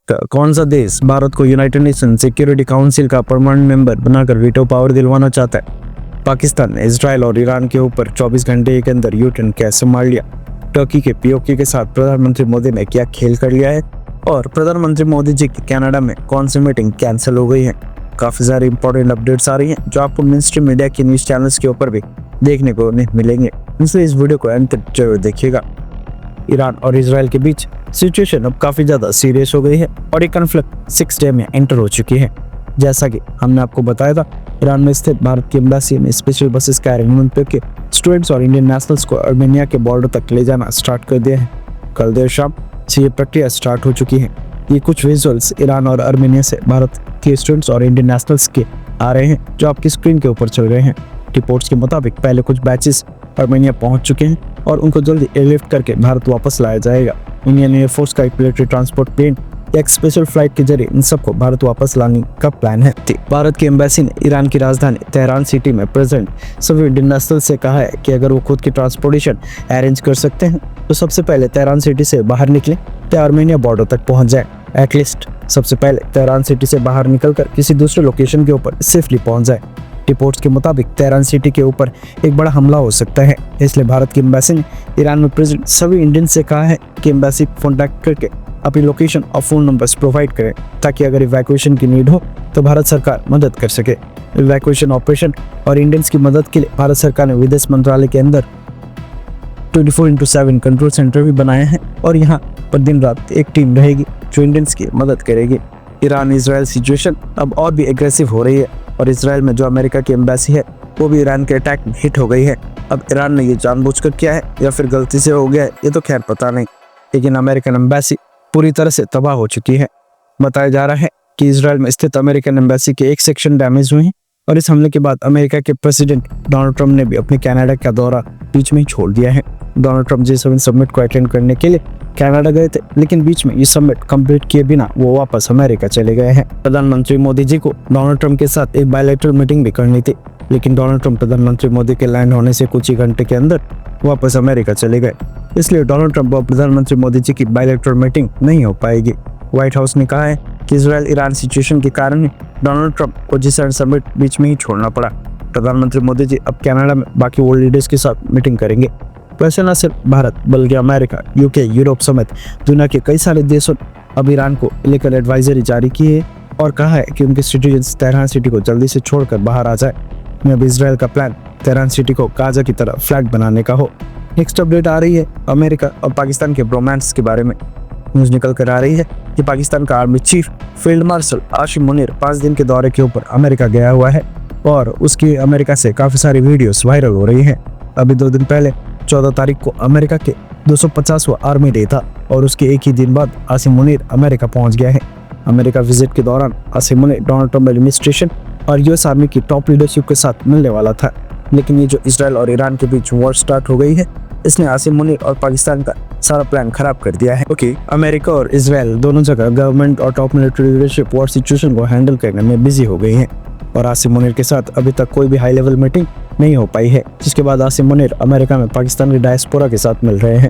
कौन सा देश भारत को यूनाइटेड नेशन सिक्योरिटी काउंसिल का परमानेंट मेंबर बनाकर वीटो पावर दिलवाना चाहता है? पाकिस्तान ने इसराइल और ईरान के ऊपर 24 घंटे के अंदर यू-टर्न कैसे मार लिया? टर्की के पीओके के साथ प्रधानमंत्री मोदी ने क्या खेल कर लिया है? और प्रधानमंत्री मोदी जी की कनाडा में कौन सी मीटिंग कैंसिल हो गई है? काफी सारी इंपॉर्टेंट अपडेट्स आ रही हैं जो आपको मेन स्ट्रीम मीडिया के न्यूज चैनल्स के ऊपर भी देखने को नहीं मिलेंगे, इसलिए इस वीडियो को अंत तक जरूर देखिएगा। ईरान और इसराइल के बीच सिचुएशन अब काफी ज्यादा सीरियस हो गई है और ये कॉन्फ्लिक्ट 6 डे में एंटर हो चुकी है। जैसा कि हमने आपको बताया था, ईरान में स्थित भारत की एम्बेसी ने स्पेशल बसेस कैरिंग के स्टूडेंट्स और इंडियन नेशनल्स को आर्मेनिया के बॉर्डर तक ले जाना स्टार्ट कर दिया है। कल देर शाम से ये प्रक्रिया स्टार्ट हो चुकी है। ये कुछ विजुअल्स ईरान और आर्मेनिया से भारत के स्टूडेंट्स और इंडियन नेशनल्स के आ रहे हैं जो आपकी स्क्रीन के ऊपर चल रहे हैं। रिपोर्ट्स के मुताबिक पहले कुछ बैचेस आर्मेनिया पहुंच चुके हैं और उनको जल्दी एयरलिफ्ट करके भारत वापस लाया जाएगा। इंडियन एयरफोर्स का एक मिलिट्री ट्रांसपोर्ट प्लेन एक स्पेशल फ्लाइट के जरिए इन सबको भारत वापस लाने का प्लान है। भारत की एम्बेसी ने ईरान की राजधानी तेहरान सिटी में प्रेजेंट सभी इंडियन नेशनल से कहा है कि अगर वो खुद की ट्रांसपोर्टेशन अरेंज कर सकते हैं तो सबसे पहले तेहरान सिटी से बाहर निकलें तो आर्मेनिया बॉर्डर तक पहुंच जाए। एटलीस्ट सबसे पहले तेहरान सिटी से बाहर निकलकर किसी दूसरे लोकेशन के ऊपर सेफली पहुंच जाए। रिपोर्ट्स के मुताबिक तेहरान सिटी के ऊपर एक बड़ा हमला हो सकता है, इसलिए भारत की एम्बेसी ने ईरान में प्रेजेंट सभी इंडियन से कहा है कि एम्बेसी कॉन्टैक्ट करके अपनी लोकेशन और फोन नंबर्स प्रोवाइड करें ताकि अगर इवैक्यूएशन की नीड हो तो भारत सरकार मदद कर सके। इवैक्यूएशन ऑपरेशन और इंडियंस की मदद के लिए भारत सरकार ने विदेश मंत्रालय के अंदर 24/7 कंट्रोल सेंटर भी बनाए हैं और यहाँ पर दिन रात एक टीम रहेगी जो इंडियंस की मदद करेगी। ईरान इजराइल सिचुएशन अब और भी एग्रेसिव हो रही है और इसराइल में जो अमेरिका की एम्बेसी है वो भी ईरान के अटैक में हिट हो गई है। अब ईरान ने ये जानबूझकर किया है या फिर गलती से हो गया है ये तो खैर पता नहीं, लेकिन अमेरिकन एम्बेसी पूरी तरह से तबाह हो चुकी है। बताया जा रहा है कि इसराइल में स्थित अमेरिकन एम्बेसी के एक सेक्शन डैमेज हुए हैं और इस हमले के बाद अमेरिका के प्रेसिडेंट डोनाल्ड ट्रंप ने भी अपने कनाडा का दौरा बीच में ही छोड़ दिया है। डोनाल्ड ट्रंप G7 समिट को अटेंड करने के लिए कनाडा गए थे, लेकिन बीच में ये समिट कंप्लीट किए बिना वो वापस अमेरिका चले गए हैं। प्रधानमंत्री मोदी जी को डोनाल्ड ट्रंप के साथ एक बायलैटरल मीटिंग भी करनी थी, लेकिन डोनाल्ड ट्रंप प्रधानमंत्री मोदी के लैंड होने से कुछ ही घंटे के अंदर वापस अमेरिका चले गए, इसलिए डोनाल्ड ट्रंप और प्रधानमंत्री मोदी जी की बायलैटरल मीटिंग नहीं हो पाएगी। व्हाइट हाउस ने कहा है कि इसराइल ईरान सिचुएशन के कारण डोनाल्ड ट्रंप को G7 समिट बीच में ही छोड़ना पड़ा। प्रधानमंत्री मोदी जी अब कनाडा में बाकी वर्ल्ड लीडर्स के साथ मीटिंग करेंगे। वैसे न सिर्फ भारत बल्कि अमेरिका, यूके, यूरोप समेत दुनिया के कई सारे देशों ने अब ईरान को लेकर एडवाइजरी जारी की है और कहा है कि उनके सिटीजन्स तेहरान सिटी को जल्दी से छोड़कर बाहर आ जाए। अब इसराइल का प्लान तेहरान सिटी को गाजा की तरह फ्लैग बनाने का हो। नेक्स्ट अपडेट आ रही है अमेरिका और पाकिस्तान के ब्रोमांस के बारे में। न्यूज निकल कर आ रही है कि पाकिस्तान का army chief field marshal Asim Munir 5 दिन के दौरे के ऊपर अमेरिका गया हुआ है और उसकी अमेरिका से काफी सारी वीडियोस वायरल हो रही है। अभी 2 दिन पहले 14 तारीख को अमेरिका के 250वां आर्मी डे था और उसके एक ही दिन बाद आसिम मुनीर अमेरिका पहुंच गया है। अमेरिका विजिट के दौरान Asim Munir Donald Trump administration और यूएस आर्मी की टॉप लीडरशिप के साथ मिलने वाला था, लेकिन ये जो इसराइल और ईरान के बीच वॉर स्टार्ट हो गई है इसने आसिम मुनीर और पाकिस्तान का सारा प्लान खराब कर दिया है। अमेरिका और इसराइल दोनों जगह गवर्नमेंट और top military leadership war situation को हैंडल करने में बिजी हो गई है और आसिम मुनीर के साथ अभी तक कोई भी हाई लेवल मीटिंग नहीं हो पाई है, जिसके बाद आसिम मुनीर अमेरिका में पाकिस्तान की डायस्पोरा के साथ मिल रहे हैं।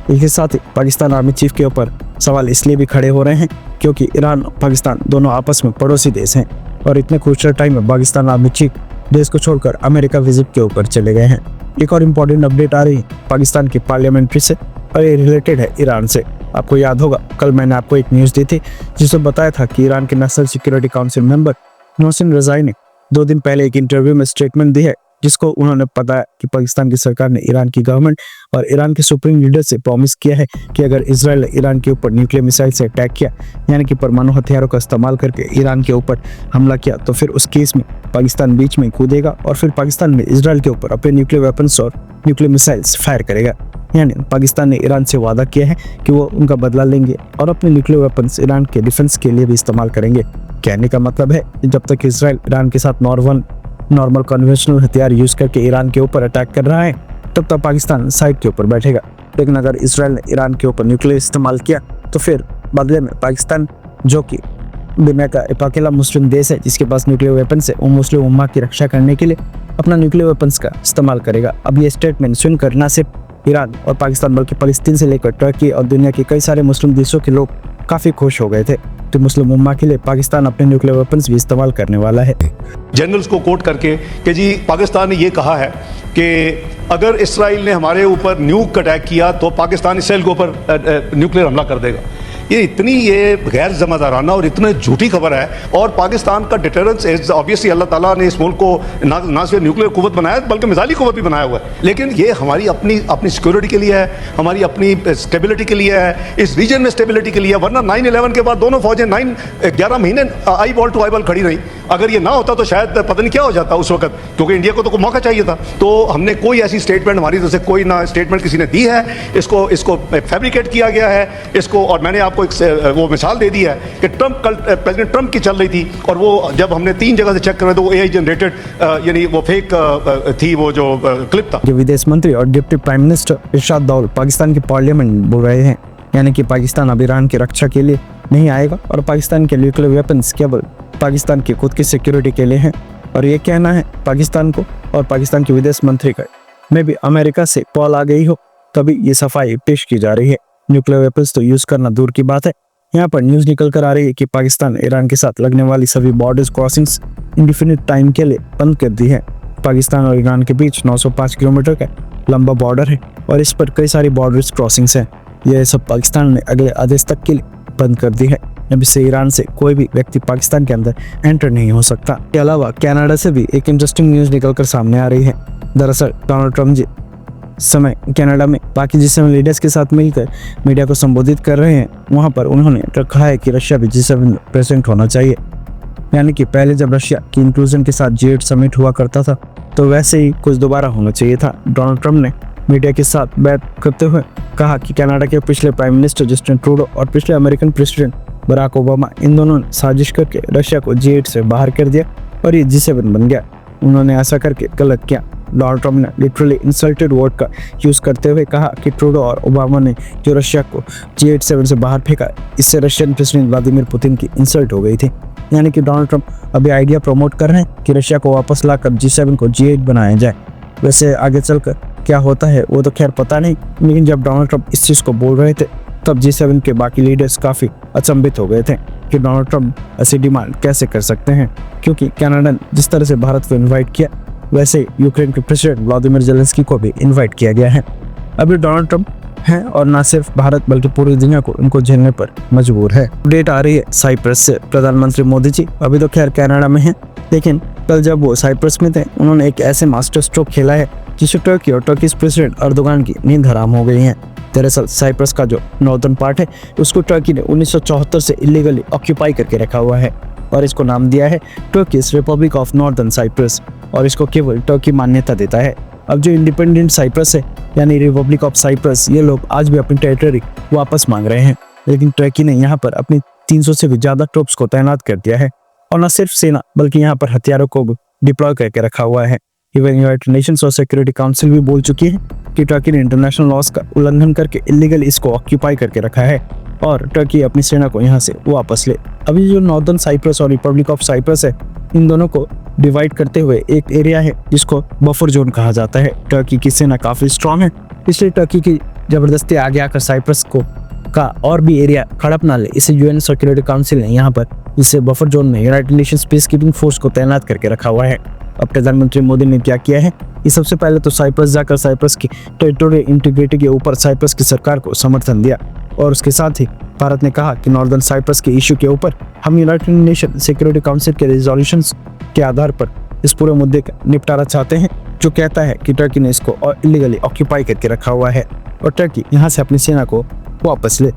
इसके साथ ही पाकिस्तान आर्मी चीफ के ऊपर सवाल इसलिए भी खड़े हो रहे हैं क्योंकि ईरान और पाकिस्तान दोनों आपस में पड़ोसी देश हैं और इतने क्रूशियल टाइम में पाकिस्तान आर्मी चीफ देश को छोड़कर अमेरिका विजिट के ऊपर चले गए हैं। एक और इम्पोर्टेंट अपडेट आ रही है पाकिस्तान की पार्लियामेंट्री से और ये रिलेटेड है ईरान से। आपको याद होगा कल मैंने आपको एक न्यूज़ दी थी जिसमें बताया था कि ईरान के national security council member Mohsin रजाई ने 2 दिन पहले एक इंटरव्यू में स्टेटमेंट दी है जिसको उन्होंने बताया कि पाकिस्तान की सरकार ने ईरान की गवर्नमेंट और ईरान के सुप्रीम लीडर से प्रॉमिस किया है कि अगर इसराइल ने ईरान के ऊपर न्यूक्लियर मिसाइल से अटैक किया, यानी कि परमाणु हथियारों का इस्तेमाल करके ईरान के ऊपर हमला किया, तो फिर उस केस में पाकिस्तान बीच में कूदेगा और फिर पाकिस्तान में इसराइल के ऊपर अपने न्यूक्लियर वेपन्स और न्यूक्लियर मिसाइल्स फायर करेगा। यानी पाकिस्तान ने ईरान से वादा किया है कि वो उनका बदला लेंगे और अपने न्यूक्लियर वेपन्स ईरान के डिफेंस के लिए भी इस्तेमाल करेंगे। कहने का मतलब है जब तक इसराइल ईरान के साथ नॉर्मल कन्वेंशनल हथियार यूज करके ईरान के ऊपर अटैक कर रहा है तब तक पाकिस्तान साइड के ऊपर बैठेगा, लेकिन अगर इसराइल ने ईरान के ऊपर न्यूक्लियर इस्तेमाल किया तो फिर बदले में पाकिस्तान, जो कि दुनिया का एक अकेला मुस्लिम देश है जिसके पास न्यूक्लियर वेपन्स है, वो मुस्लिम उम्मा की रक्षा करने के लिए अपना न्यूक्लियर वेपन्स का इस्तेमाल करेगा। अब ये स्टेटमेंट सुनकर न सिर्फ ईरान और पाकिस्तान बल्कि फ़लस्तीन से लेकर टर्की और दुनिया के कई सारे मुस्लिम देशों के लोग काफ़ी खुश हो गए थे। मिनॉरिटी मुस्लिम उम्मा के लिए पाकिस्तान अपने न्यूक्लियर वेपन्स भी इस्तेमाल करने वाला है। जनरल्स को कोट करके कि जी पाकिस्तान ने ये कहा है कि अगर इसराइल ने हमारे ऊपर न्यूक अटैक किया तो पाकिस्तान इसराइल के ऊपर न्यूक्लियर हमला कर देगा। ये गैर ज़िम्मेदाराना और इतनी झूठी खबर है। और पाकिस्तान का डिटरेंस इज ऑब्वियसली अल्लाह ताला ने इस मुल्क को ना सिर्फ न्यूक्लियर कुव्वत बनाया बल्कि मिसाइली कुव्वत भी बनाया हुआ है। लेकिन ये हमारी अपनी सिक्योरिटी के लिए है, हमारी अपनी स्टेबिलिटी के लिए है, इस रीजन में स्टेबिलिटी के लिए है। वरना 9/11 के बाद दोनों फौजें 11 महीने eyeball to eyeball खड़ी रही। अगर ये ना होता तो शायद पता नहीं क्या हो जाता उस वक्त, क्योंकि इंडिया को तो कोई मौका चाहिए था। तो हमने कोई ऐसी स्टेटमेंट, हमारी तरफ से कोई ना स्टेटमेंट किसी ने दी है। इसको फैब्रिकेट किया गया है इसको। और मैंने आपको एक वो मिसाल दे दी है कि प्रेसिडेंट ट्रंप की चल रही थी, और वो जब हमने 3 जगह से चेक कर रहे तो वो AI जनरेटेड यानी वो फेक थी, वो जो क्लिप था। विदेश मंत्री और डिप्टी प्राइम मिनिस्टर इरशाद दाउल पाकिस्तान की पार्लियामेंट में बोल रहे हैं, यानी कि पाकिस्तान अब ईरान की रक्षा के लिए नहीं आएगा और पाकिस्तान के न्यूक्लियर वेपन्स केवल पाकिस्तान की खुद की सिक्योरिटी के लिए हैं। और ये कहना है पाकिस्तान को और पाकिस्तान के विदेश मंत्री का में भी अमेरिका से कॉल आ गई हो तभी ये सफाई पेश की जा रही है। न्यूक्लियर वेपन्स तो यूज करना दूर की बात है, यहाँ पर न्यूज निकल कर आ रही है कि पाकिस्तान ईरान के साथ लगने वाली सभी बॉर्डर क्रॉसिंग्स इंडिफिनिट टाइम के लिए बंद कर दी है। पाकिस्तान और ईरान के बीच 905 किलोमीटर का लंबा बॉर्डर है और इस पर कई सारी बॉर्डर क्रॉसिंग्स हैं। यह सब पाकिस्तान ने अगले आदेश तक के लिए बंद कर दी है। अब इससे ईरान से कोई भी व्यक्ति पाकिस्तान के अंदर एंटर नहीं हो सकता। इसके अलावा कनाडा से भी एक इंटरेस्टिंग न्यूज निकल कर सामने आ रही है। दरअसल डोनाल्ड ट्रंप जी समय कनाडा में बाकी G7 लीडर्स के साथ मिलकर मीडिया को संबोधित कर रहे हैं। वहां पर उन्होंने रखा है कि रशिया भी G7 प्रेजेंट होना चाहिए, यानी कि पहले जब रशिया की इंक्लूजन के साथ G8 समिट हुआ करता था तो वैसे ही कुछ दोबारा होना चाहिए था। डोनाल्ड ट्रंप ने मीडिया के साथ बात करते हुए कहा कि कनाडा के पिछले प्राइम मिनिस्टर जस्टिन ट्रूडो और पिछले अमेरिकन प्रेसिडेंट बराक ओबामा, इन दोनों ने साजिश करके रशिया को G8 से बाहर कर दिया और ये G7 बन गया। उन्होंने ऐसा करके गलत किया। डोनाल्ड ट्रंप ने लिटरली इंसल्टेड वर्ड का यूज करते हुए कहा कि ट्रूडो और ओबामा ने जो रशिया को G8 से बाहर फेंका, इससे रशियन प्रेसिडेंट व्लादिमीर पुतिन की इंसल्ट हो गई थी। यानी कि डोनाल्ड ट्रंप अभी आइडिया प्रमोट कर रहे हैं कि रशिया को वापस लाकर G7 को G8 बनाया जाए। वैसे आगे चलकर क्या होता है वो तो खैर पता नहीं, लेकिन जब डोनाल्ड ट्रंप इस चीज़ को बोल रहे थे तब G7 के बाकी लीडर्स काफ़ी अचंभित हो गए थे कि डोनाल्ड ट्रंप ऐसी डिमांड कैसे कर सकते हैं, क्योंकि कनाडा ने जिस तरह से भारत को इन्वाइट किया वैसे यूक्रेन के प्रेसिडेंट व्लादिमीर जेलेंस्की को भी इन्वाइट किया गया है। अभी डोनाल्ड ट्रंप हैं और न सिर्फ भारत बल्कि पूरी दुनिया को इनको झेलने पर मजबूर है। अपडेट आ रही है साइप्रस से। प्रधानमंत्री मोदी जी अभी तो खैर कनाडा में हैं, लेकिन कल जब वो साइप्रस में थे उन्होंने एक ऐसे मास्टर स्ट्रोक खेला है जिससे टर्की और टर्की प्रेसिडेंट अर्दोगान की नींद हराम हो गई है। दरअसल साइप्रस का जो नॉर्दर्न पार्ट है उसको टर्की ने 1974 से इलीगली ऑक्यूपाई करके रखा हुआ है और इसको नाम दिया है Turkish republic of northern Cyprus और इसको केवल टर्की मान्यता देता है। अब जो इंडिपेंडेंट साइप्रस है यानी रिपब्लिक ऑफ साइप्रस, ये लोग आज भी अपनी टेरिटरी वापस मांग रहे हैं, लेकिन टर्की ने यहाँ पर अपनी 300 से भी ज्यादा ट्रूप्स को तैनात कर दिया है और न सिर्फ सेना बल्कि यहाँ पर हथियारों को डिप्लॉय करके रखा हुआ है। इवन यूनाइटेड नेशंस और सिक्योरिटी काउंसिल भी बोल चुकी है कि टर्की ने इंटरनेशनल लॉज का उल्लंघन करके इलीगली इसको ऑक्यूपाई करके रखा है और टर्की अपनी सेना को यहाँ से वापस ले। अभी जो नॉर्दर्न साइप्रस और रिपब्लिक ऑफ साइप्रस है, इन दोनों को डिवाइड करते हुए एक एरिया है जिसको बफर जोन कहा जाता है। टर्की की सेना काफी स्ट्रांग है, इसलिए टर्की की जबरदस्ती आगे आकर साइप्रस को का और भी एरिया हड़प ना ले, इसे यूएन सिक्योरिटी काउंसिल ने यहाँ पर इसे बफर जोन में United Nations peace keeping force को तैनात करके रखा हुआ है। अब प्रधानमंत्री मोदी ने क्या किया है कि सबसे पहले तो साइप्रस जाकर साइप्रस की टेरिटोरियल इंटीग्रिटी के ऊपर साइप्रस की सरकार को समर्थन दिया और उसके साथ ही भारत ने कहा कि नॉर्दर्न साइप्रस के इश्यू के ऊपर हम यूनाइटेड नेशन सिक्योरिटी काउंसिल के रिजोल्यूशंस के आधार पर इस पूरे मुद्दे का निपटारा चाहते हैं, जो कहता है कि टर्की ने इसको इलीगली ऑक्यूपाई करके रखा हुआ है और टर्की यहाँ से अपनी सेना को वापस ले।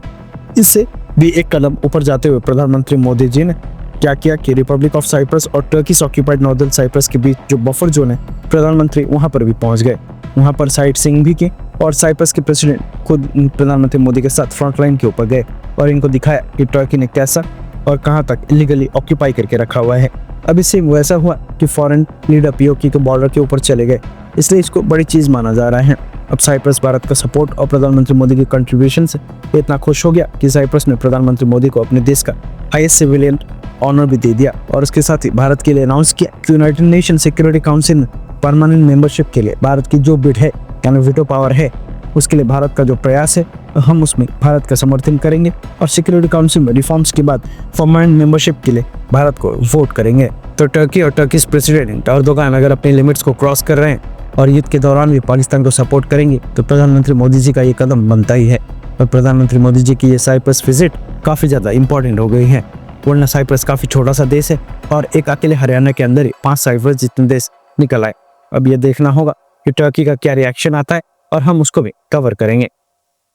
इससे भी एक कदम ऊपर जाते हुए प्रधानमंत्री मोदी जी ने क्या किया कि रिपब्लिक ऑफ साइप्रस और टर्की ऑक्यूपाइड नॉर्दर्न साइप्रस के बीच जो बफर जोन है, प्रधानमंत्री वहां पर भी पहुंच गए, वहां पर साइट सीइंग भी की और साइप्रस के प्रेसिडेंट खुद प्रधानमंत्री मोदी के साथ फ्रंट लाइन के ऊपर गए और इनको दिखाया कि टर्की ने कैसा और कहां तक इलीगली ऑक्यूपाई करके रखा हुआ है। अब इससे वैसा हुआ कि फॉरेन लीडर पीओके के बॉर्डर के ऊपर चले गए, इसलिए इसको बड़ी चीज माना जा रहा है। अब साइप्रस भारत का सपोर्ट और प्रधानमंत्री मोदी की कंट्रीब्यूशन से इतना खुश हो गया कि साइप्रस ने प्रधानमंत्री मोदी को अपने देश का हाईएस्ट सिविलियन ऑनर भी दे दिया और उसके साथ ही भारत के लिए अनाउंस किया कि यूनाइटेड नेशन सिक्योरिटी काउंसिल में परमानेंट मेंबरशिप के लिए भारत की जो बिड है यानी वीटो पावर है उसके लिए भारत का जो प्रयास है हम उसमें भारत का समर्थन करेंगे और सिक्योरिटी काउंसिल में रिफॉर्म्स के बाद परमानेंट मेंबरशिप के लिए भारत को वोट करेंगे। तो टर्की और टर्किश प्रेसिडेंट एर्दोगान अगर अपने लिमिट्स को क्रॉस कर रहे हैं और युद्ध के दौरान भी पाकिस्तान को सपोर्ट करेंगे तो प्रधानमंत्री मोदी जी का ये कदम बनता ही है। और प्रधानमंत्री मोदी जी की ये साइप्रस विजिट काफ़ी ज़्यादा इंपॉर्टेंट हो गई है, वरना साइप्रस काफ़ी छोटा सा देश है और एक अकेले हरियाणा के अंदर ही 5 साइप्रस जितने देश निकल आए। अब ये देखना होगा कि टर्की का क्या रिएक्शन आता है और हम उसको भी कवर करेंगे।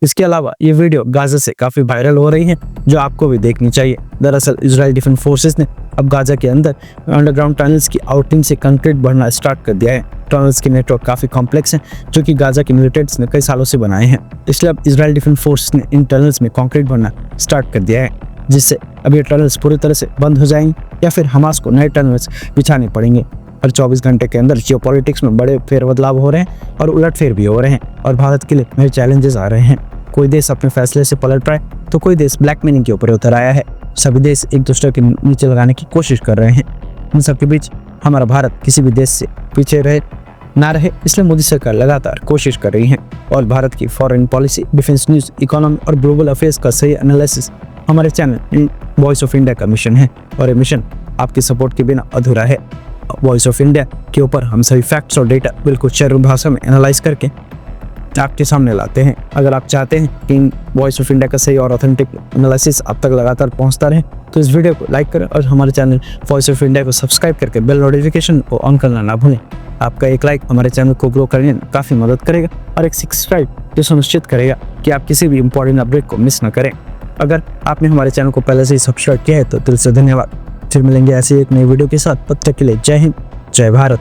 इसके अलावा ये वीडियो गाजा से काफ़ी वायरल हो रही है जो आपको भी देखनी चाहिए। दरअसल इजराइल डिफेंस फोर्सेस ने अब गाजा के अंदर अंडरग्राउंड टनल्स की आउटिंग से कंक्रीट बढ़ना स्टार्ट कर दिया है। टनल्स के नेटवर्क काफ़ी कॉम्प्लेक्स हैं जो कि गाजा के मिलिटेंट्स ने कई सालों से बनाए हैं, इसलिए अब इजराइल डिफेंस फोर्सेस ने इन टनल्स में कंक्रीट भरना स्टार्ट कर दिया है, जिससे अब ये टनल्स पूरी तरह से बंद हो जाएंगे या फिर हमास को नए टनल्स बिछाने पड़ेंगे। हर 24 घंटे के अंदर जियोपॉलिटिक्स में बड़े फेरबदलाव हो रहे हैं और उलटफेर भी हो रहे हैं और भारत के लिए नए चैलेंजेस आ रहे हैं। कोई देश अपने फैसले से पलट पाए तो कोई देश ब्लैकमेलिंग के ऊपर उतर आया है। सभी देश एक दूसरे के नीचे लगाने की कोशिश कर रहे हैं। इन सबके बीच हमारा भारत किसी भी देश से पीछे ना रहे, इसलिए मोदी सरकार लगातार कोशिश कर रही है और भारत की foreign policy, defence news, economy और ग्लोबल अफेयर्स का सही एनालिसिस हमारे चैनल वॉइस ऑफ इंडिया का मिशन है और ये मिशन आपके सपोर्ट के बिना अधूरा है। वॉइस ऑफ इंडिया के ऊपर हम सभी फैक्ट्स और डेटा बिल्कुल सरल भाषा में एनालाइज करके आपके सामने लाते हैं। अगर आप चाहते हैं कि वॉइस ऑफ इंडिया का सही और ऑथेंटिक एनालिसिस आप तक लगातार पहुंचता रहे तो इस वीडियो को लाइक करें और हमारे चैनल वॉइस ऑफ इंडिया को सब्सक्राइब करके बेल नोटिफिकेशन को ऑन करना ना भूलें। आपका एक लाइक हमारे चैनल को ग्रो करने में काफ़ी मदद करेगा और एक सब्सक्राइब जो सुनिश्चित करेगा कि आप किसी भी इंपॉर्टेंट अपडेट को मिस न करें। अगर आपने हमारे चैनल को पहले से ही सब्सक्राइब किया है तो दिल से धन्यवाद। फिर मिलेंगे ऐसे एक नई वीडियो के साथ, तब तक के लिए जय हिंद, जय भारत।